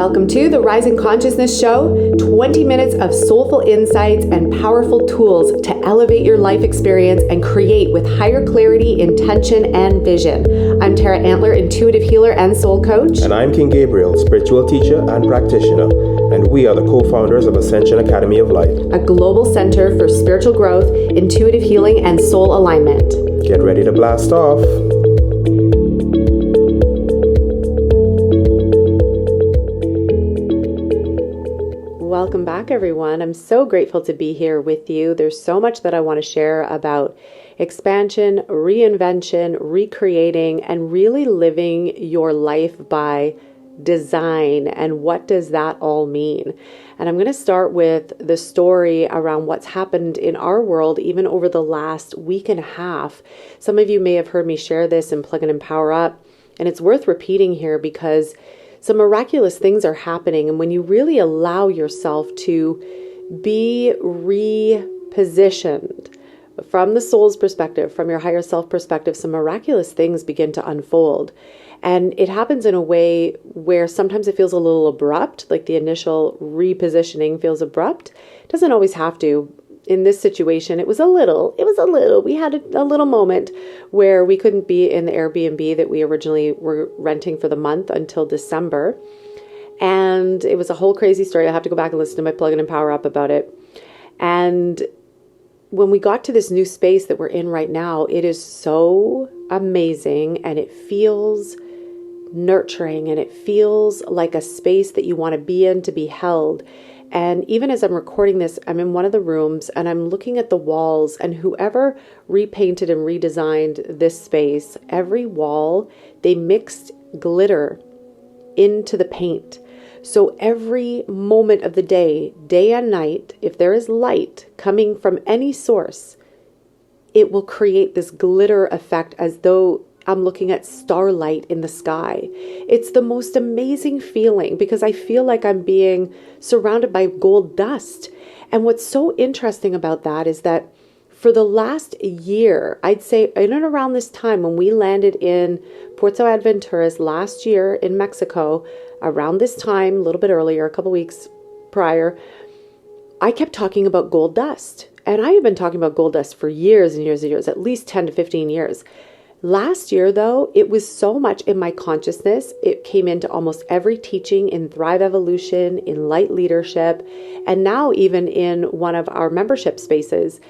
Welcome to the Rising Consciousness Show, 20 minutes of soulful insights and powerful tools to elevate your life experience and create with higher clarity, intention, and vision. I'm Tara Antler, intuitive healer and soul coach. And I'm King Gabriel, spiritual teacher and practitioner. And we are the co-founders of Ascension Academy of Life, a global center for spiritual growth, intuitive healing, and soul alignment. Get ready to blast off. Welcome back, everyone. I'm so grateful to be here with you. There's so much that I want to share about expansion, reinvention, recreating, and really living your life by design. And what does that all mean? And I'm going to start with the story around what's happened in our world, even over the last week and a half. Some of you may have heard me share this in Plug and Power Up, and it's worth repeating here because some miraculous things are happening. And when you really allow yourself to be repositioned from the soul's perspective, from your higher self perspective, some miraculous things begin to unfold. And it happens in a way where sometimes it feels a little abrupt, like the initial repositioning feels abrupt. It doesn't always have to. In this situation, it was a little, we had a little moment where we couldn't be in the Airbnb that we originally were renting for the month until December. And it was a whole crazy story. I have to go back and listen to my Plug and Power Up about it. And when we got to this new space that we're in right now, it is so amazing and it feels nurturing and it feels like a space that you want to be in, to be held. And even as I'm recording this, I'm in one of the rooms and I'm looking at the walls, and whoever repainted and redesigned this space, every wall, they mixed glitter into the paint. So every moment of the day and night, if there is light coming from any source, it will create this glitter effect as though I'm looking at starlight in the sky. It's the most amazing feeling because I feel like I'm being surrounded by gold dust. And what's so interesting about that is that for the last year, I'd say in and around this time when we landed in Puerto Aventuras last year in Mexico, around this time, a little bit earlier, a couple weeks prior, I kept talking about gold dust. And I have been talking about gold dust for years and years and years, at least 10 to 15 years. Last year, though, it was so much in my consciousness. It came into almost every teaching in Thrive Evolution, in Light Leadership, and now even in one of our membership spaces.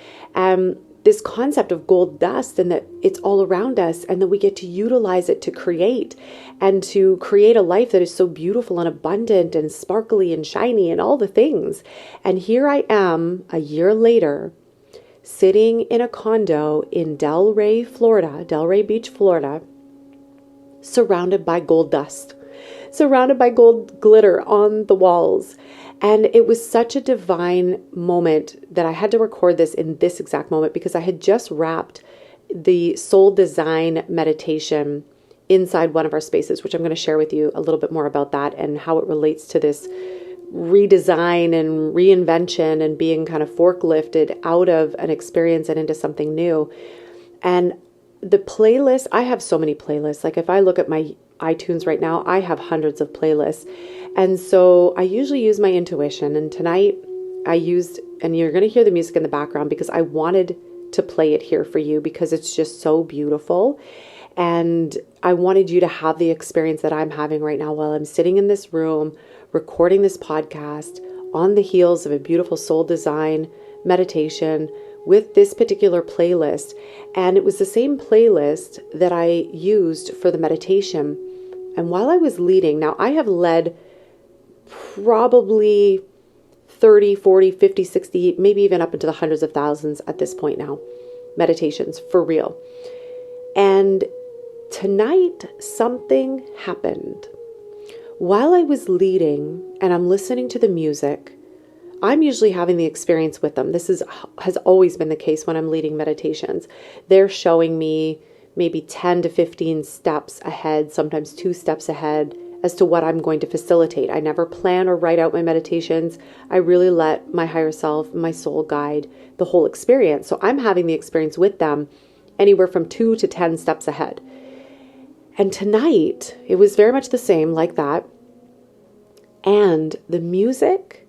This concept of gold dust and that it's all around us and that we get to utilize it to create and to create a life that is so beautiful and abundant and sparkly and shiny and all the things. And here I am a year later, sitting in a condo in Delray Beach, Florida, surrounded by gold dust, surrounded by gold glitter on the walls. And it was such a divine moment that I had to record this in this exact moment because I had just wrapped the soul design meditation inside one of our spaces, which I'm going to share with you a little bit more about that and how it relates to this redesign and reinvention and being kind of forklifted out of an experience and into something new. And the playlist, I have so many playlists. Like if I look at my iTunes right now, I have hundreds of playlists. And so I usually use my intuition. And tonight I used, and you're going to hear the music in the background because I wanted to play it here for you because it's just so beautiful. And I wanted you to have the experience that I'm having right now while I'm sitting in this room recording this podcast on the heels of a beautiful soul design meditation with this particular playlist. And it was the same playlist that I used for the meditation. And while I was leading, now I have led probably 30, 40, 50, 60, maybe even up into the hundreds of thousands at this point now, meditations for real. And tonight, something happened. While I was leading and I'm listening to the music, I'm usually having the experience with them. This has always been the case when I'm leading meditations. They're showing me maybe 10 to 15 steps ahead, sometimes 2 steps ahead as to what I'm going to facilitate. I never plan or write out my meditations. I really let my higher self, my soul guide the whole experience. So I'm having the experience with them anywhere from 2 to 10 steps ahead. And tonight, it was very much the same like that. And the music,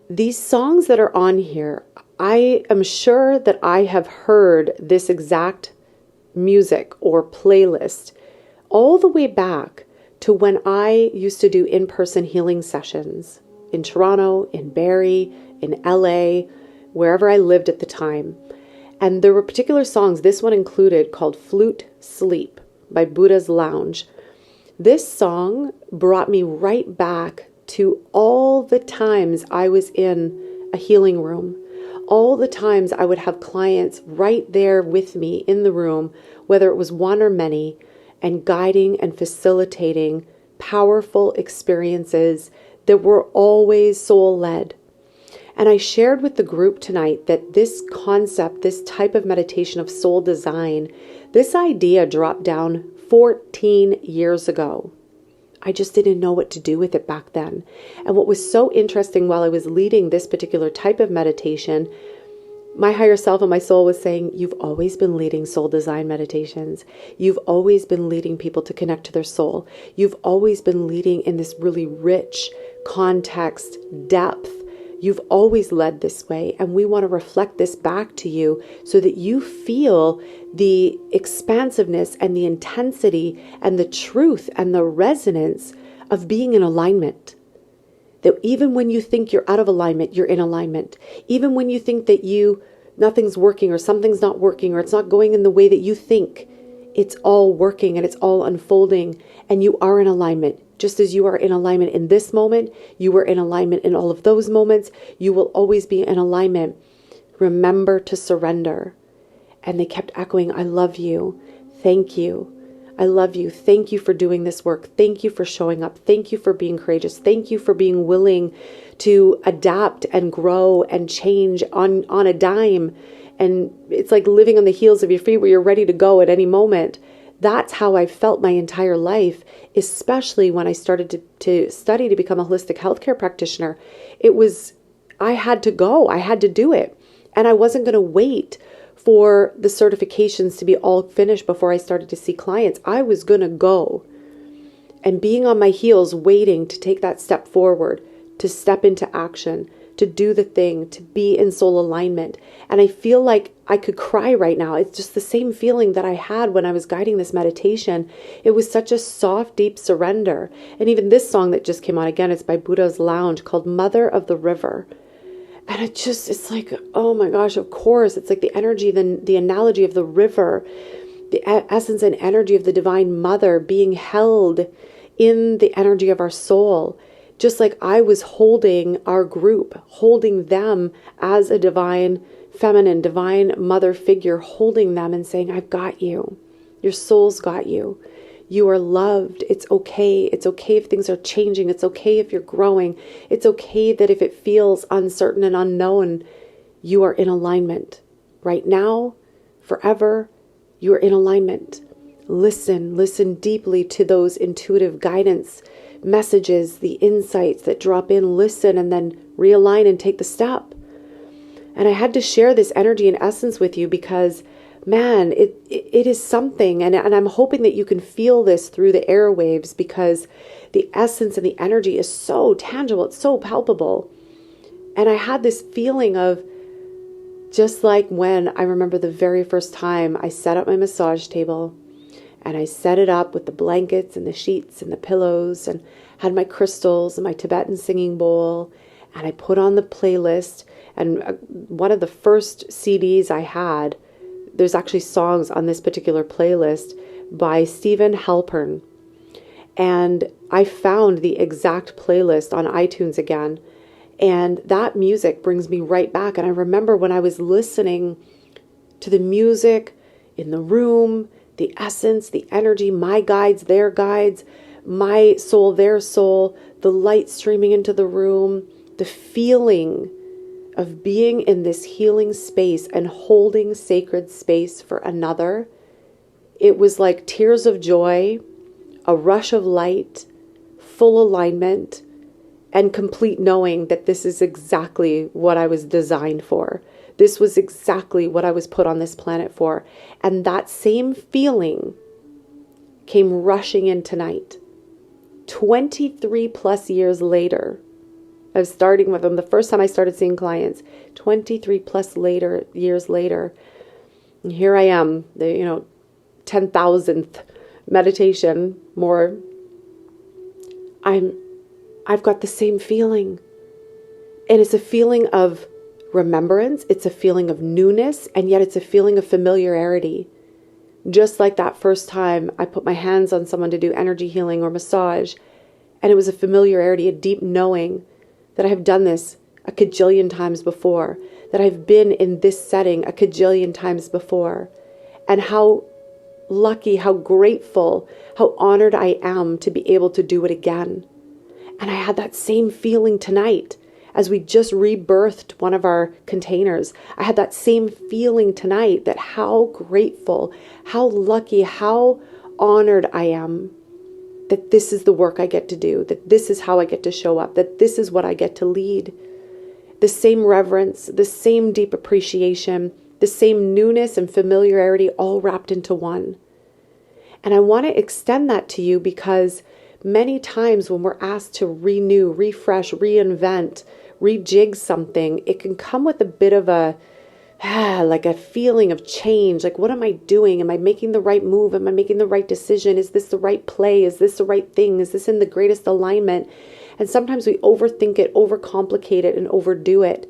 these songs that are on here, I am sure that I have heard this exact music or playlist all the way back to when I used to do in-person healing sessions in Toronto, in Barrie, in LA, wherever I lived at the time. And there were particular songs, this one included, called Flute Sleep by Buddha's Lounge. This song brought me right back to all the times I was in a healing room, all the times I would have clients right there with me in the room, whether it was one or many, and guiding and facilitating powerful experiences that were always soul-led. And I shared with the group tonight that this concept, this type of meditation of soul design, this idea dropped down 14 years ago. I just didn't know what to do with it back then. And what was so interesting while I was leading this particular type of meditation, my higher self and my soul was saying, you've always been leading soul design meditations. You've always been leading people to connect to their soul. You've always been leading in this really rich context, depth. You've always led this way, and we want to reflect this back to you so that you feel the expansiveness and the intensity and the truth and the resonance of being in alignment. That even when you think you're out of alignment, you're in alignment. Even when you think that nothing's working or something's not working or it's not going in the way that you think, it's all working and it's all unfolding, and you are in alignment. Just as you are in alignment in this moment, you were in alignment in all of those moments, you will always be in alignment. Remember to surrender. And they kept echoing, I love you. Thank you. I love you. Thank you for doing this work. Thank you for showing up. Thank you for being courageous. Thank you for being willing to adapt and grow and change on a dime. And it's like living on the heels of your feet where you're ready to go at any moment. That's how I felt my entire life, especially when I started to study to become a holistic healthcare practitioner. I had to go. I had to do it. And I wasn't going to wait for the certifications to be all finished before I started to see clients. I was going to go. And being on my heels, waiting to take that step forward, to step into action, to do the thing, to be in soul alignment. And I feel like I could cry right now. It's just the same feeling that I had when I was guiding this meditation. It was such a soft, deep surrender. And even this song that just came on, again, it's by Buddha's Lounge, called Mother of the River. And it's like, oh my gosh, of course. It's like the energy, the analogy of the river, the essence and energy of the Divine Mother being held in the energy of our soul. Just like I was holding our group, holding them as a divine feminine, divine mother figure, holding them and saying, I've got you. Your soul's got you. You are loved. It's okay. It's okay if things are changing. It's okay if you're growing. It's okay that if it feels uncertain and unknown, you are in alignment. Right now, forever, you are in alignment. Listen deeply to those intuitive guidance messages, the insights that drop in, listen, and then realign and take the step. And I had to share this energy and essence with you because, man, it is something. And I'm hoping that you can feel this through the airwaves because the essence and the energy is so tangible. It's so palpable. And I had this feeling of just like when I remember the very first time I set up my massage table and I set it up with the blankets and the sheets and the pillows and had my crystals and my Tibetan singing bowl. And I put on the playlist. And one of the first CDs I had, there's actually songs on this particular playlist by Stephen Halpern. And I found the exact playlist on iTunes again. And that music brings me right back. And I remember when I was listening to the music in the room, the essence, the energy, my guides, their guides, my soul, their soul, the light streaming into the room, the feeling of being in this healing space and holding sacred space for another. It was like tears of joy, a rush of light, full alignment, and complete knowing that this is exactly what I was designed for. This was exactly what I was put on this planet for. And that same feeling came rushing in tonight 23 plus years later of starting with them, the first time I started seeing clients, 23 plus years later, and here I am, the 10,000th meditation more. I've got the same feeling. And it's a feeling of remembrance, it's a feeling of newness, and yet it's a feeling of familiarity. Just like that first time I put my hands on someone to do energy healing or massage, and it was a familiarity, a deep knowing that I have done this a cajillion times before, that I've been in this setting a cajillion times before, and how lucky, how grateful, how honored I am to be able to do it again. And I had that same feeling tonight as we just rebirthed one of our containers. I had that same feeling tonight that how grateful, how lucky, how honored I am that this is the work I get to do, that this is how I get to show up, that this is what I get to lead. The same reverence, the same deep appreciation, the same newness and familiarity all wrapped into one. And I want to extend that to you because many times when we're asked to renew, refresh, reinvent, rejig something, it can come with a bit of like a feeling of change. Like, what am I doing? Am I making the right move? Am I making the right decision? Is this the right play? Is this the right thing? Is this in the greatest alignment? And sometimes we overthink it, overcomplicate it, and overdo it.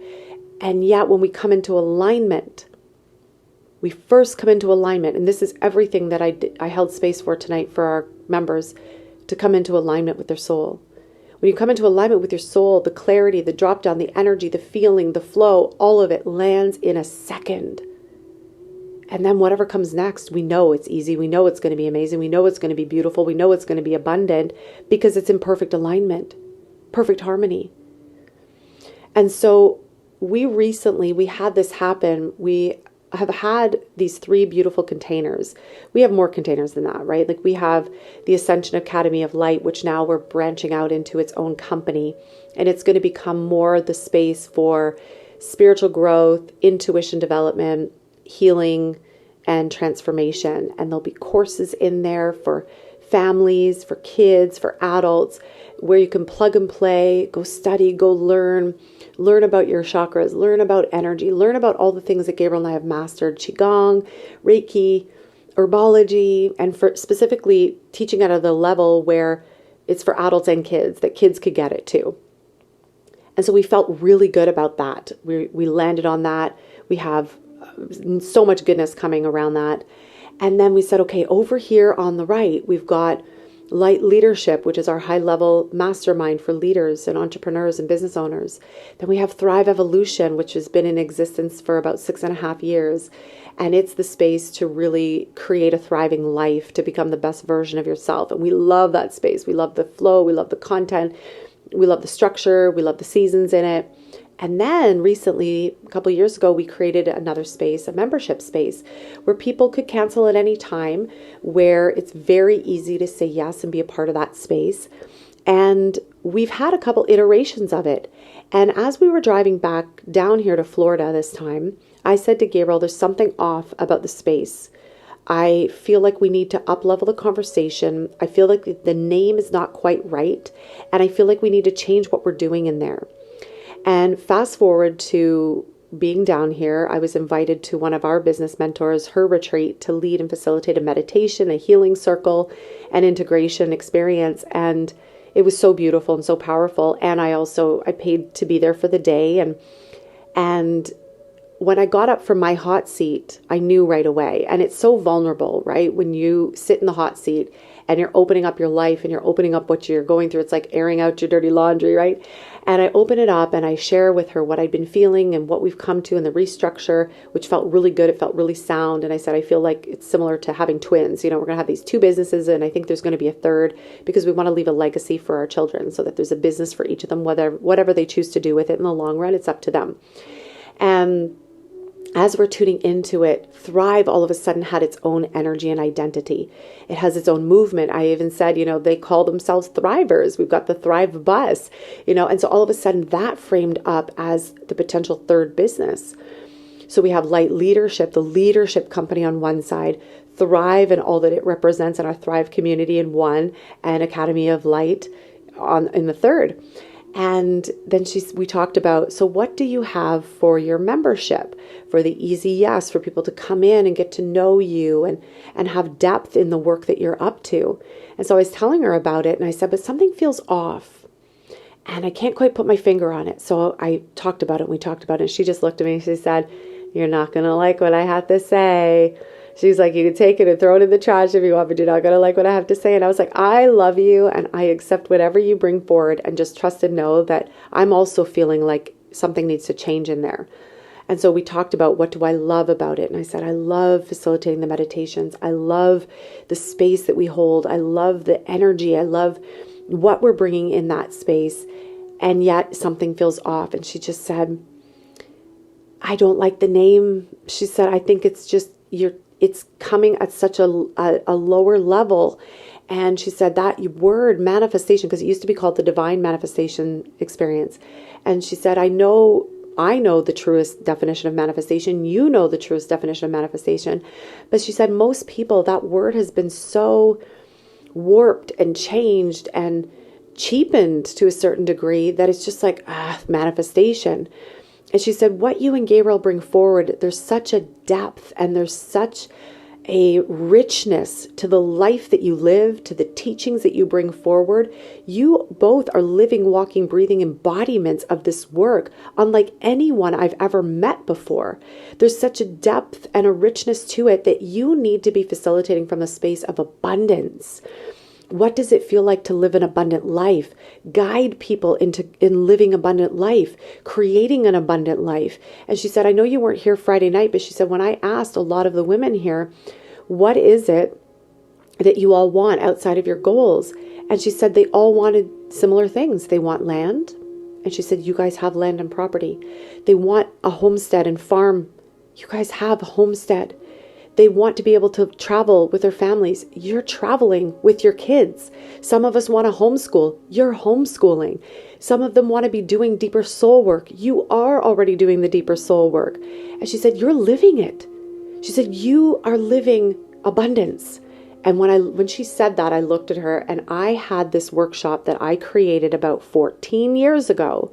And yet when we come into alignment, we first come into alignment. And this is everything that I held space for tonight for our members, to come into alignment with their soul. When you come into alignment with your soul, the clarity, the drop down, the energy, the feeling, the flow, all of it lands in a second. And then whatever comes next, we know it's easy. We know it's going to be amazing. We know it's going to be beautiful. We know it's going to be abundant because it's in perfect alignment, perfect harmony. And so we had this happen. We have had these 3 beautiful containers. We have more containers than that, right? Like we have the Ascension Academy of Light, which now we're branching out into its own company. And it's going to become more the space for spiritual growth, intuition development, healing, and transformation. And there'll be courses in there for families, for kids, for adults, where you can plug and play, go study, go learn about your chakras, learn about energy, learn about all the things that Gabriel and I have mastered, Qigong, Reiki, herbology, and for specifically teaching at the level where it's for adults and kids, that kids could get it too. And so we felt really good about that. We landed on that. We have so much goodness coming around that. And then we said, okay, over here on the right, we've got Light Leadership, which is our high-level mastermind for leaders and entrepreneurs and business owners. Then we have Thrive Evolution, which has been in existence for about 6.5 years. And it's the space to really create a thriving life, to become the best version of yourself. And we love that space. We love the flow. We love the content. We love the structure. We love the seasons in it. And then recently, a couple of years ago, we created another space, a membership space, where people could cancel at any time, where it's very easy to say yes and be a part of that space. And we've had a couple iterations of it. And as we were driving back down here to Florida this time, I said to Gabriel, there's something off about the space. I feel like we need to up-level the conversation. I feel like the name is not quite right. And I feel like we need to change what we're doing in there. And fast forward to being down here, I was invited to one of our business mentors, her retreat, to lead and facilitate a meditation, a healing circle, and integration experience. And it was so beautiful and so powerful. And I paid to be there for the day. And when I got up from my hot seat, I knew right away. And it's so vulnerable, right? When you sit in the hot seat and you're opening up your life and you're opening up what you're going through. It's like airing out your dirty laundry, right? And I open it up and I share with her what I'd been feeling and what we've come to in the restructure, which felt really good. It felt really sound. And I said, I feel like it's similar to having twins. We're going to have these 2 businesses, and I think there's going to be a third, because we want to leave a legacy for our children so that there's a business for each of them, whatever they choose to do with it in the long run, it's up to them. And as we're tuning into it, Thrive all of a sudden had its own energy and identity. It has its own movement. I even said, they call themselves Thrivers. We've got the Thrive bus, and so all of a sudden that framed up as the potential third business. So we have Light Leadership, the leadership company on one side, Thrive and all that it represents in our Thrive community in one, and Academy of Light in the third. And then we talked about, so what do you have for your membership, for the easy yes, for people to come in and get to know you and have depth in the work that you're up to. And so I was telling her about it, and I said, but something feels off and I can't quite put my finger on it. So I talked about it, and we talked about it, and she just looked at me and she said, you're not going to like what I have to say. She's like, you can take it and throw it in the trash if you want, but you're not going to like what I have to say. And I was like, I love you and I accept whatever you bring forward, and just trust and know that I'm also feeling like something needs to change in there. And so we talked about, what do I love about it? And I said, I love facilitating the meditations. I love the space that we hold. I love the energy. I love what we're bringing in that space. And yet something feels off. And she just said, I don't like the name. She said, I think it's just, it's coming at such a lower level. And she said that word manifestation, because it used to be called the divine manifestation experience. And she said, I know the truest definition of manifestation. You know the truest definition of manifestation. But she said, most people, that word has been so warped and changed and cheapened to a certain degree that it's just like, manifestation. And she said, what you and Gabriel bring forward, there's such a depth and there's such a richness to the life that you live, to the teachings that you bring forward. You both are living, walking, breathing embodiments of this work, unlike anyone I've ever met before. There's such a depth and a richness to it that you need to be facilitating from a space of abundance. What does it feel like to live an abundant life? Guide people in living abundant life, creating an abundant life. And she said, I know you weren't here Friday night, but she said, when I asked a lot of the women here, what is it that you all want outside of your goals? And she said, they all wanted similar things. They want land. And she said, you guys have land and property. They want a homestead and farm. You guys have a homestead. They want to be able to travel with their families. You're traveling with your kids. Some of us want to homeschool. You're homeschooling. Some of them want to be doing deeper soul work. You are already doing the deeper soul work. And she said, you're living it. She said, you are living abundance. And when she said that, I looked at her, and I had this workshop that I created about 14 years ago.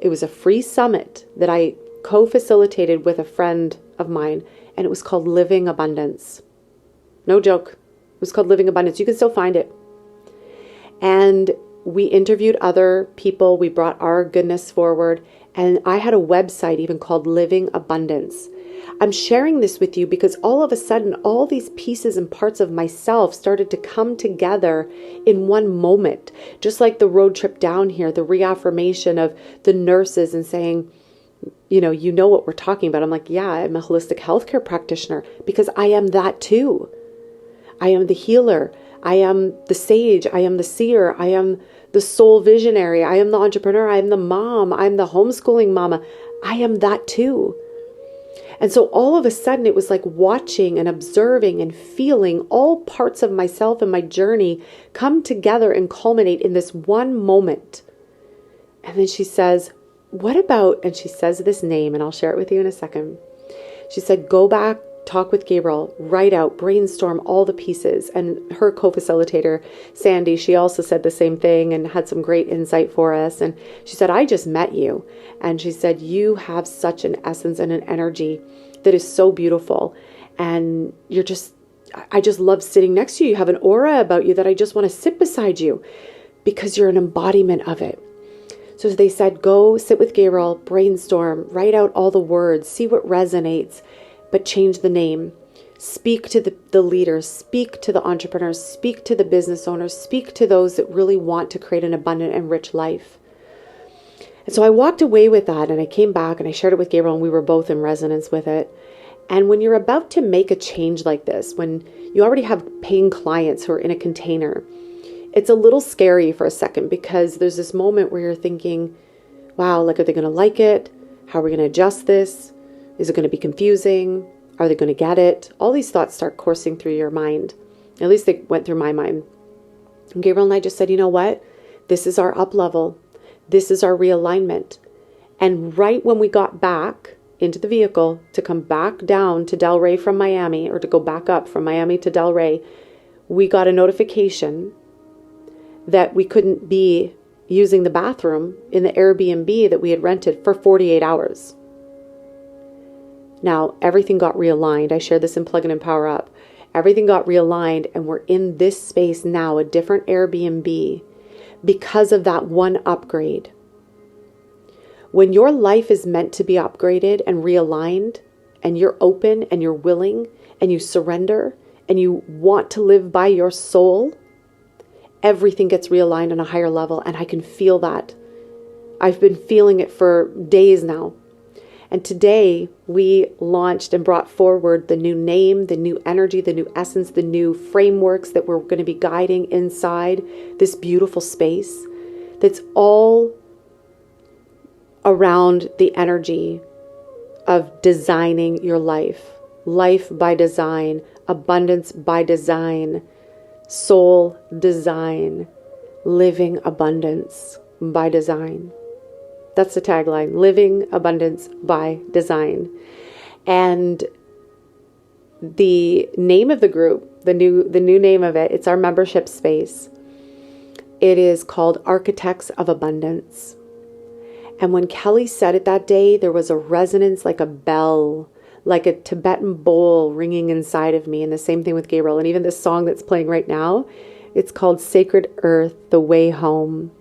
It was a free summit that I co-facilitated with a friend of mine. And it was called Living Abundance. No joke. It was called Living Abundance. You can still find it. And we interviewed other people. We brought our goodness forward. And I had a website even called Living Abundance. I'm sharing this with you because all of a sudden, all these pieces and parts of myself started to come together in one moment. Just like the road trip down here, the reaffirmation of the nurses and saying, you know what we're talking about. I'm like, yeah, I'm a holistic healthcare practitioner because I am that too. I am the healer. I am the sage. I am the seer. I am the soul visionary. I am the entrepreneur. I am the mom. I'm the homeschooling mama. I am that too. And so all of a sudden it was like watching and observing and feeling all parts of myself and my journey come together and culminate in this one moment. And then she says, what about, and she says this name, and I'll share it with you in a second. She said, go back, talk with Gabriel, write out, brainstorm all the pieces. And her co-facilitator, Sandy, she also said the same thing and had some great insight for us. And she said, I just met you. And she said, you have such an essence and an energy that is so beautiful. And I just love sitting next to you. You have an aura about you that I just want to sit beside you because you're an embodiment of it. So they said, go sit with Gabriel, brainstorm, write out all the words, see what resonates, but change the name. Speak to the leaders, speak to the entrepreneurs, speak to the business owners, speak to those that really want to create an abundant and rich life. And so I walked away with that, and I came back and I shared it with Gabriel, and we were both in resonance with it. And when you're about to make a change like this, when you already have paying clients who are in a container, it's a little scary for a second because there's this moment where you're thinking, wow, like, are they going to like it? How are we going to adjust this? Is it going to be confusing? Are they going to get it? All these thoughts start coursing through your mind. At least they went through my mind. And Gabriel and I just said, you know what? This is our up level. This is our realignment. And right when we got back, into the vehicle to come back down to Delray from Miami, or to go back up from Miami to Delray, we got a notification that we couldn't be using the bathroom in the Airbnb that we had rented for 48 hours. Now, everything got realigned. I shared this in Plug In and Power Up. Everything got realigned, and we're in this space now, a different Airbnb, because of that one upgrade. When your life is meant to be upgraded and realigned, and you're open and you're willing and you surrender and you want to live by your soul, everything gets realigned on a higher level. And I can feel that. I've been feeling it for days now. And today we launched and brought forward the new name, the new energy, the new essence, the new frameworks that we're going to be guiding inside this beautiful space that's all around the energy of designing your life. Life by design, abundance by design, soul design, living abundance by design. That's the tagline, living abundance by design. And the name of the group, the new name of it, it's our membership space. It is called Architects of Abundance. And when Kelly said it that day, there was a resonance like a bell, like a Tibetan bowl ringing inside of me. And the same thing with Gabriel. And even this song that's playing right now, it's called Sacred Earth, The Way Home.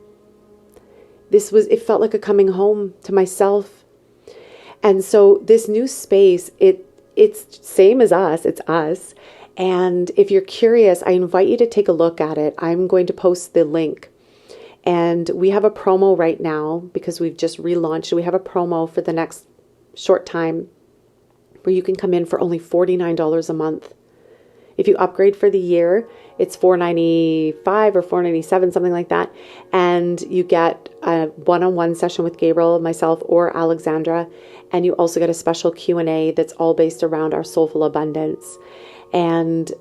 It felt like a coming home to myself. And so this new space, it's same as us, it's us. And if you're curious, I invite you to take a look at it. I'm going to post the link. And we have a promo right now because we've just relaunched. We have a promo for the next short time where you can come in for only $49 a month. If you upgrade for the year, it's $495 or $497, something like that. And you get a one-on-one session with Gabriel, myself, or Alexandra. And you also get a special Q&A that's all based around our soulful abundance. And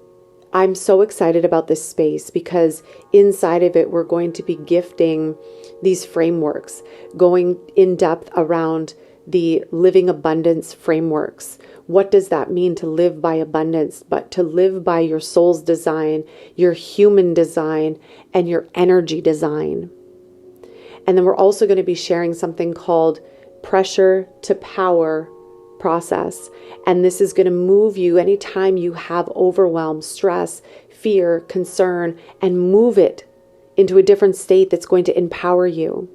I'm so excited about this space because inside of it, we're going to be gifting these frameworks, going in depth around the living abundance frameworks. What does that mean to live by abundance, but to live by your soul's design, your human design, and your energy design? And then we're also going to be sharing something called pressure to power process. And this is going to move you anytime you have overwhelm, stress, fear, concern, and move it into a different state that's going to empower you.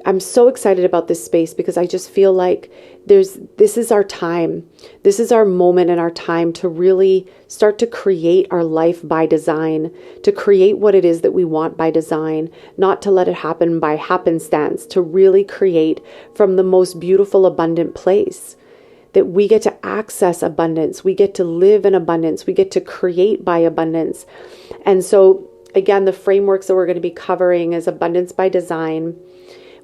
I'm so excited about this space because I just feel like this is our time. This is our moment and our time to really start to create our life by design, to create what it is that we want by design, not to let it happen by happenstance, to really create from the most beautiful, abundant place. That we get to access abundance, we get to live in abundance, we get to create by abundance. And so again, the frameworks that we're going to be covering is abundance by design.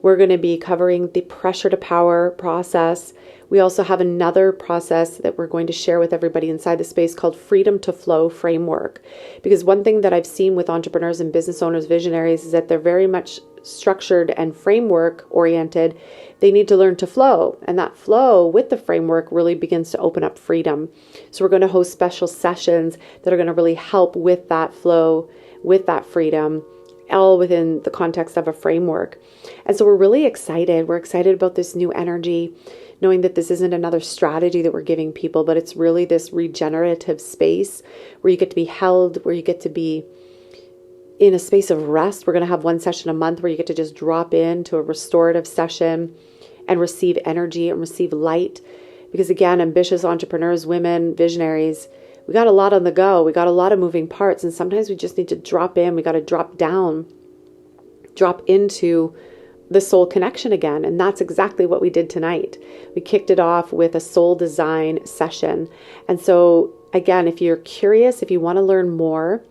We're going to be covering the pressure to power process. We also have another process that we're going to share with everybody inside the space called freedom to flow framework. Because one thing that I've seen with entrepreneurs and business owners, visionaries, is that they're very much structured and framework oriented. They need to learn to flow. And that flow with the framework really begins to open up freedom. So we're going to host special sessions that are going to really help with that flow, with that freedom, all within the context of a framework. And so we're really excited. We're excited about this new energy, knowing that this isn't another strategy that we're giving people, but it's really this regenerative space where you get to be held, where you get to be in a space of rest. We're going to have one session a month where you get to just drop into a restorative session and receive energy and receive light. Because again, ambitious entrepreneurs, women, visionaries, we got a lot on the go. We got a lot of moving parts. And sometimes we just need to drop in. We got to drop down, drop into the soul connection again. And that's exactly what we did tonight. We kicked it off with a soul design session. And so again, if you're curious, if you want to learn more,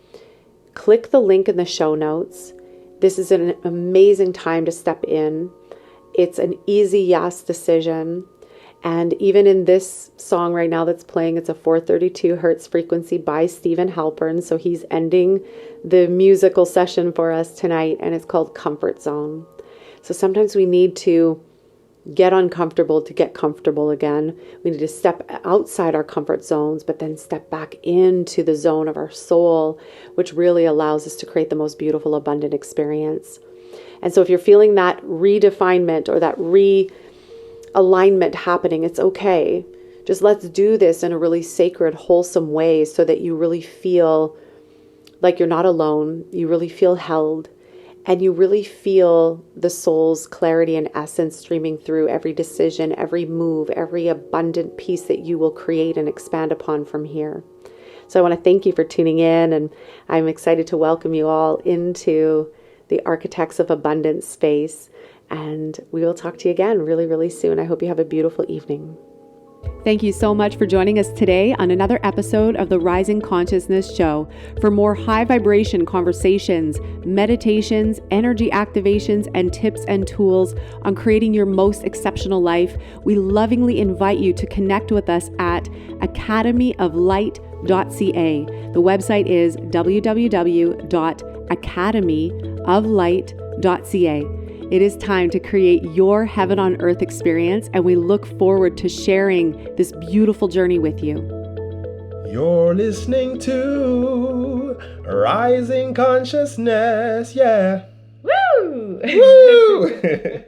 click the link in the show notes. This is an amazing time to step in. It's an easy yes decision. And even in this song right now that's playing, it's a 432 hertz frequency by Stephen Halpern. So he's ending the musical session for us tonight, and it's called Comfort Zone. So sometimes we need to get uncomfortable to get comfortable again. We need to step outside our comfort zones, but then step back into the zone of our soul, which really allows us to create the most beautiful, abundant experience. And so if you're feeling that redefinement or that realignment happening, it's okay. Just let's do this in a really sacred, wholesome way so that you really feel like you're not alone. You really feel held. And you really feel the soul's clarity and essence streaming through every decision, every move, every abundant piece that you will create and expand upon from here. So I want to thank you for tuning in, and I'm excited to welcome you all into the Architects of Abundance space. And we will talk to you again really, really soon. I hope you have a beautiful evening. Thank you so much for joining us today on another episode of the Rising Consciousness Show. For more high vibration conversations, meditations, energy activations, and tips and tools on creating your most exceptional life, we lovingly invite you to connect with us at academyoflight.ca. The website is www.academyoflight.ca. It is time to create your heaven on earth experience, and we look forward to sharing this beautiful journey with you. You're listening to Rising Consciousness. Yeah. Woo! Woo!